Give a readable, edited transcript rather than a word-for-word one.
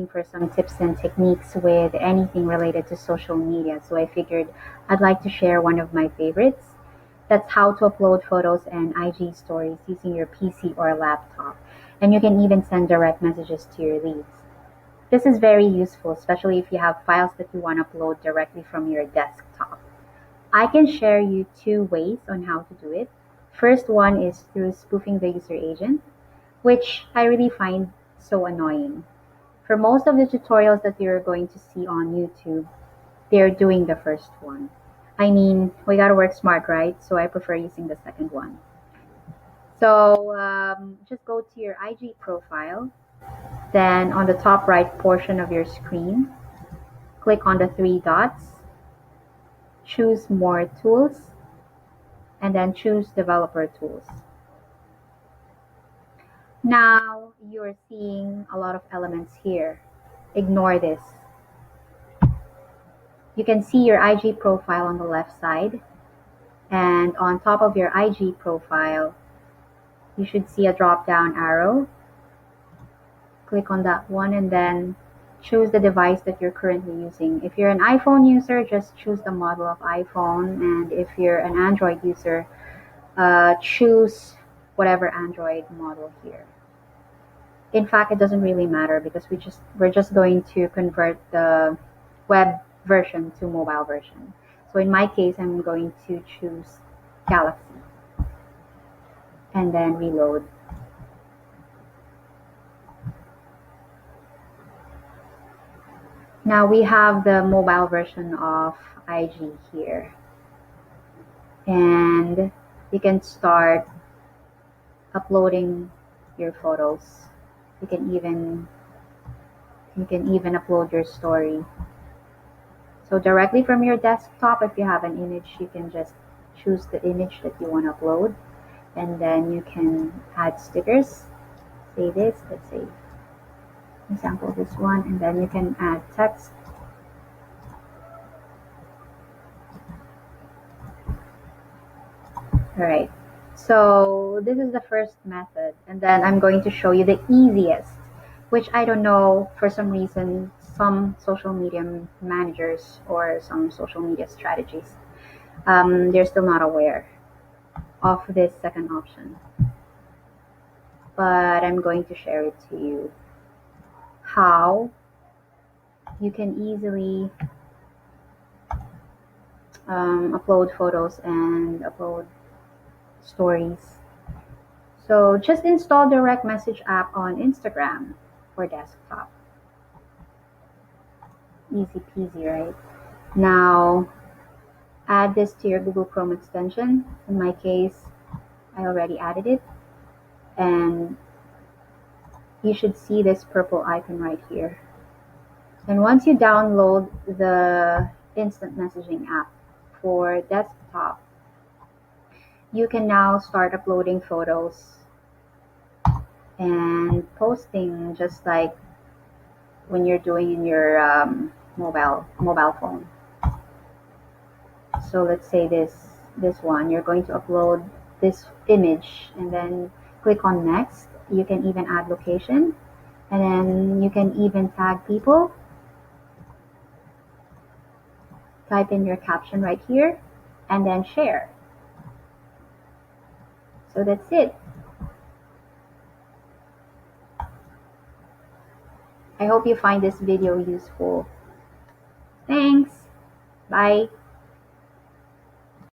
for some tips and techniques with anything related to social media. So I figured I'd like to share one of my favorites. That's how to upload photos and IG stories using your PC or laptop. And you can even send direct messages to your leads. This is very useful, especially if you have files that you want to upload directly from your desktop. I can share you two ways on how to do it. First one is through spoofing the user agent, which I really find so annoying. For most of the tutorials that you're going to see on YouTube, they're doing the first one. I mean, we gotta work smart, right? So I prefer using the second one. So just go to your IG profile. Then on the top right portion of your screen, click on the three dots, choose More Tools, and then choose Developer Tools. Now you're seeing a lot of elements here. Ignore this. You can see your IG profile on the left side, and on top of your IG profile, you should see a drop down arrow. Click on that one and then choose the device that you're currently using. If you're an iPhone user, just choose the model of iPhone, and if you're an Android user, choose whatever Android model here. In fact, it doesn't really matter because we're just going to convert the web version to mobile version. So in my case, I'm going to choose Galaxy and then reload. Now we have the mobile version of IG here, and you can start uploading your photos. You can even upload your story. So directly from your desktop, if you have an image, you can just choose the image that you want to upload, and then you can add stickers. Say this, let's say example this one, and then you can add text. All right, so this is the first method, and then I'm going to show you the easiest, which I don't know, for some reason some social media managers or some social media strategies, they're still not aware of this second option, but I'm going to share it to you how you can easily upload photos and upload stories. So just install direct message app on Instagram for desktop. Easy peasy, right? Now add this to your Google Chrome extension. In my case, I already added it, and you should see this purple icon right here. And once you download the instant messaging app for desktop, you can now start uploading photos and posting just like when you're doing in your mobile phone. So let's say this one, you're going to upload this image and then click on next. You can even add location, and then you can even tag people. Type in your caption right here and then share. So that's it. I hope you find this video useful. Thanks. Bye.